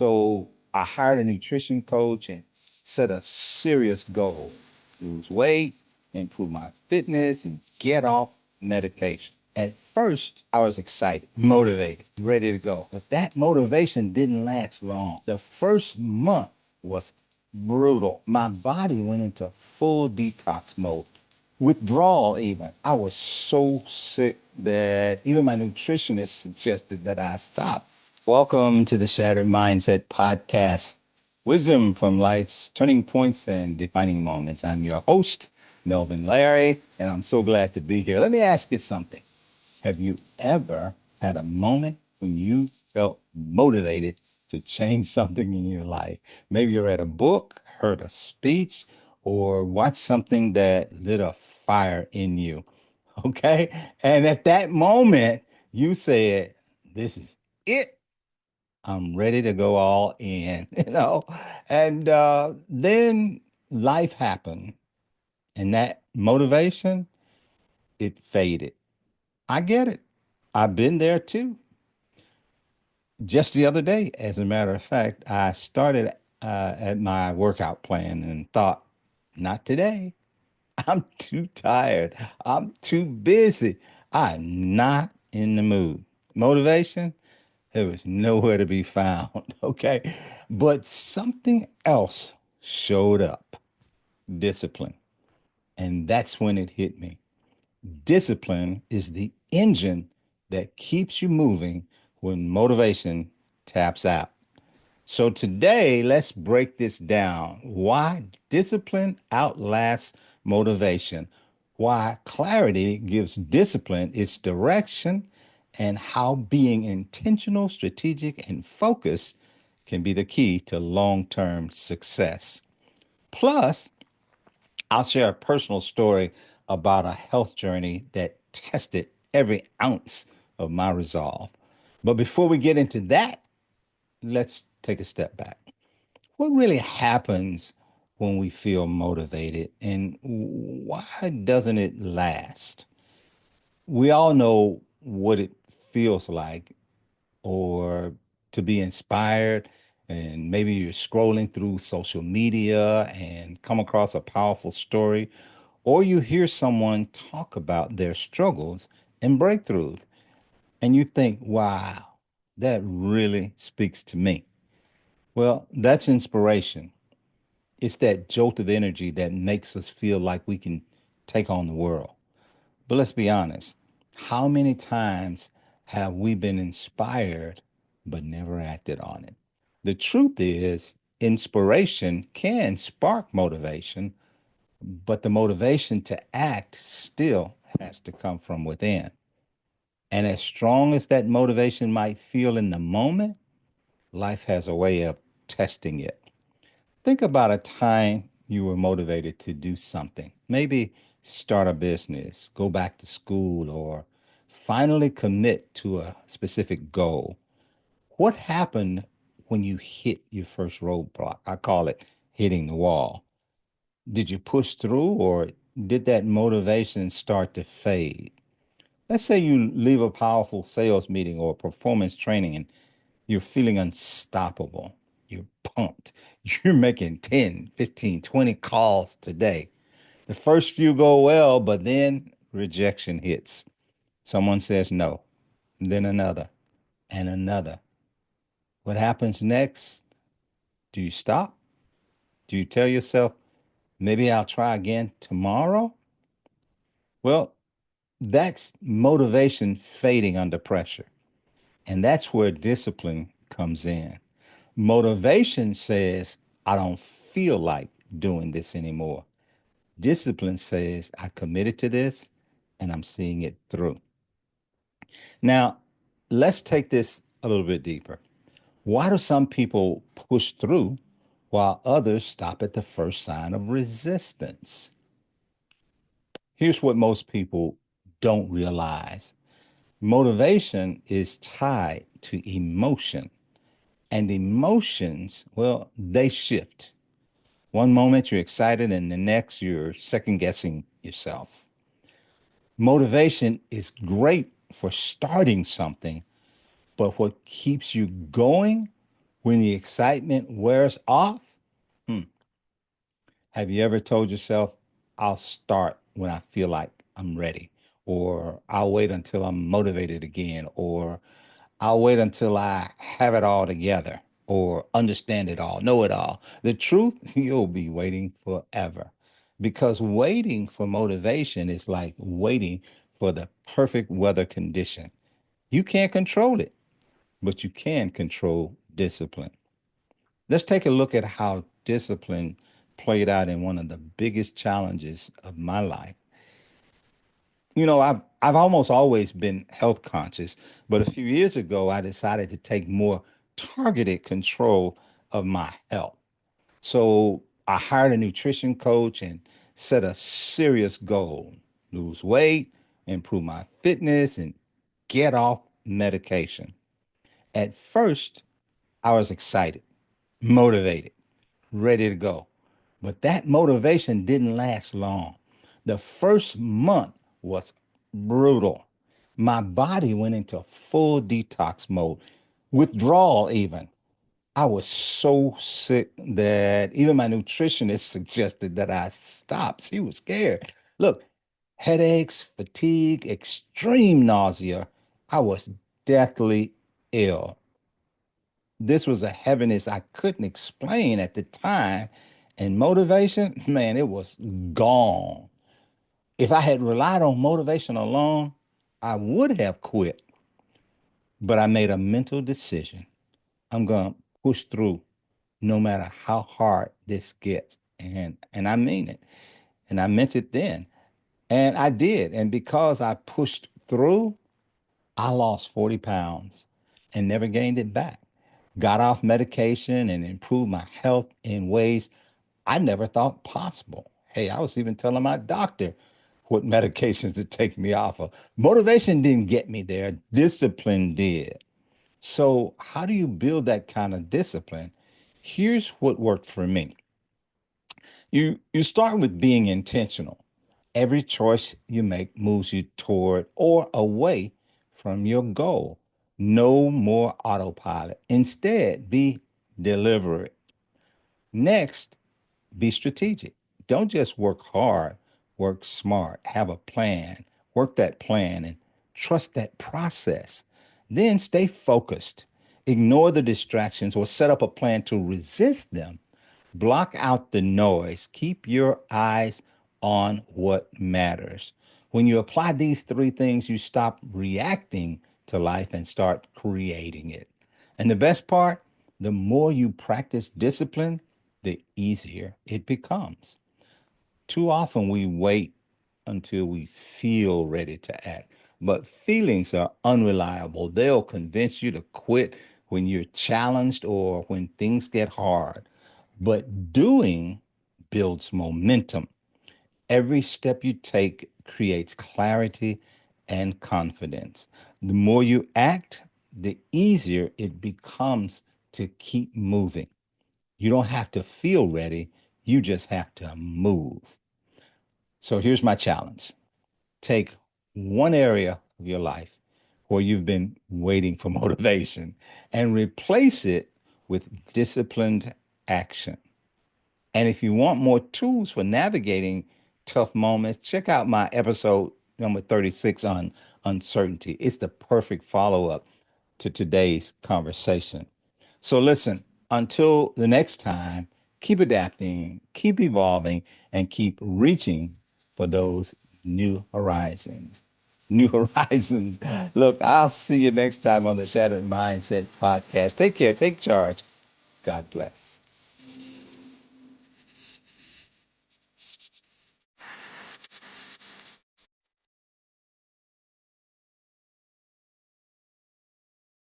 So I hired a nutrition coach and set a serious goal: lose weight, improve my fitness, and get off medication. At first, I was excited, motivated, ready to go. But that motivation didn't last long. The first month was brutal. My body went into full detox mode, withdrawal even. I was so sick that even my nutritionist suggested that I stop. Welcome to the Shattered Mindset Podcast, wisdom from life's turning points and defining moments. I'm your host, Melvin Larry, and I'm so glad to be here. Let me ask you something. Have you ever had a moment when you felt motivated to change something in your life? Maybe you read a book, heard a speech, or watched something that lit a fire in you. Okay. And at that moment, you said, "This is it. I'm ready to go all in," And then life happened, and that motivation, it faded. I get it. I've been there too. Just the other day, as a matter of fact, I started at my workout plan and thought, not today. I'm too tired. I'm too busy. I'm not in the mood. Motivation, it was nowhere to be found. Okay. But something else showed up: discipline. And that's when it hit me. Discipline is the engine that keeps you moving when motivation taps out. So today, let's break this down. Why discipline outlasts motivation, why clarity gives discipline its direction, and how being intentional, strategic, and focused can be the key to long term success. Plus, I'll share a personal story about a health journey that tested every ounce of my resolve. But before we get into that, let's take a step back. What really happens when we feel motivated, and why doesn't it last? We all know what it feels like, or to be inspired, and maybe you're scrolling through social media and come across a powerful story, or you hear someone talk about their struggles and breakthroughs, and you think, wow, that really speaks to me. Well, that's inspiration. It's that jolt of energy that makes us feel like we can take on the world. But let's be honest, how many times have we been inspired but never acted on it? The truth is, inspiration can spark motivation, but the motivation to act still has to come from within. And as strong as that motivation might feel in the moment, life has a way of testing it. Think about a time you were motivated to do something. Maybe start a business, go back to school, or finally commit to a specific goal. What happened when you hit your first roadblock? I call it hitting the wall. Did you push through, or did that motivation start to fade? Let's say you leave a powerful sales meeting or performance training and you're feeling unstoppable. You're pumped. You're making 10, 15, 20 calls today. The first few go well, but then rejection hits. Someone says no, then another and another. What happens next? Do you stop? Do you tell yourself, maybe I'll try again tomorrow? Well, that's motivation fading under pressure. And that's where discipline comes in. Motivation says, I don't feel like doing this anymore. Discipline says, I committed to this and I'm seeing it through. Now, let's take this a little bit deeper. Why do some people push through while others stop at the first sign of resistance? Here's what most people don't realize: motivation is tied to emotion, and emotions, well, they shift. One moment you're excited, and the next you're second guessing yourself. Motivation is great for starting something, but what keeps you going When the excitement wears off, hmm, have you ever told yourself, I'll start when I feel like I'm ready, or I'll wait until I'm motivated again, or I'll wait until I have it all together, or understand it all, know it all? The truth, you'll be waiting forever, because waiting for motivation is like waiting for the perfect weather condition. You can't control it, but you can control discipline. Let's take a look at how discipline played out in one of the biggest challenges of my life. I've almost always been health conscious, but a few years ago I decided to take more targeted control of my health. So I hired a nutrition coach and set a serious goal: lose weight, improve my fitness, and get off medication. At first, I was excited, motivated, ready to go. But that motivation didn't last long. The first month was brutal. My body went into full detox mode, withdrawal even. I was so sick that even my nutritionist suggested that I stop. She was scared. Look, headaches, fatigue, extreme nausea. I was deathly ill. This was a heaviness I couldn't explain at the time. And motivation, man, it was gone. If I had relied on motivation alone, I would have quit. But I made a mental decision. I'm going to push through no matter how hard this gets. And I mean it. And I meant it then. And I did. And because I pushed through, I lost 40 pounds and never gained it back. Got off medication and improved my health in ways I never thought possible. Hey, I was even telling my doctor what medications to take me off of. Motivation didn't get me there, discipline did. So, how do you build that kind of discipline? Here's what worked for me. You start with being intentional. Every choice you make moves you toward or away from your goal. No more autopilot. Instead, be deliberate. Next, be strategic. Don't just work hard, work smart. Have a plan. Work that plan and trust that process. Then stay focused. Ignore the distractions or set up a plan to resist them. Block out the noise. Keep your eyes on what matters. When you apply these three things, you stop reacting to life and start creating it. And the best part, the more you practice discipline, the easier it becomes. Too often we wait until we feel ready to act, but feelings are unreliable. They'll convince you to quit when you're challenged or when things get hard. But doing builds momentum. Every step you take creates clarity and confidence. The more you act, the easier it becomes to keep moving. You don't have to feel ready, you just have to move. So here's my challenge: take one area of your life where you've been waiting for motivation and replace it with disciplined action. And if you want more tools for navigating tough moments, check out my episode number 36 on uncertainty. It's the perfect follow up to today's conversation. So, listen, until the next time, keep adapting, keep evolving, and keep reaching for those new horizons. New horizons. Look, I'll see you next time on the Shattered Mindset podcast. Take care, take charge. God bless.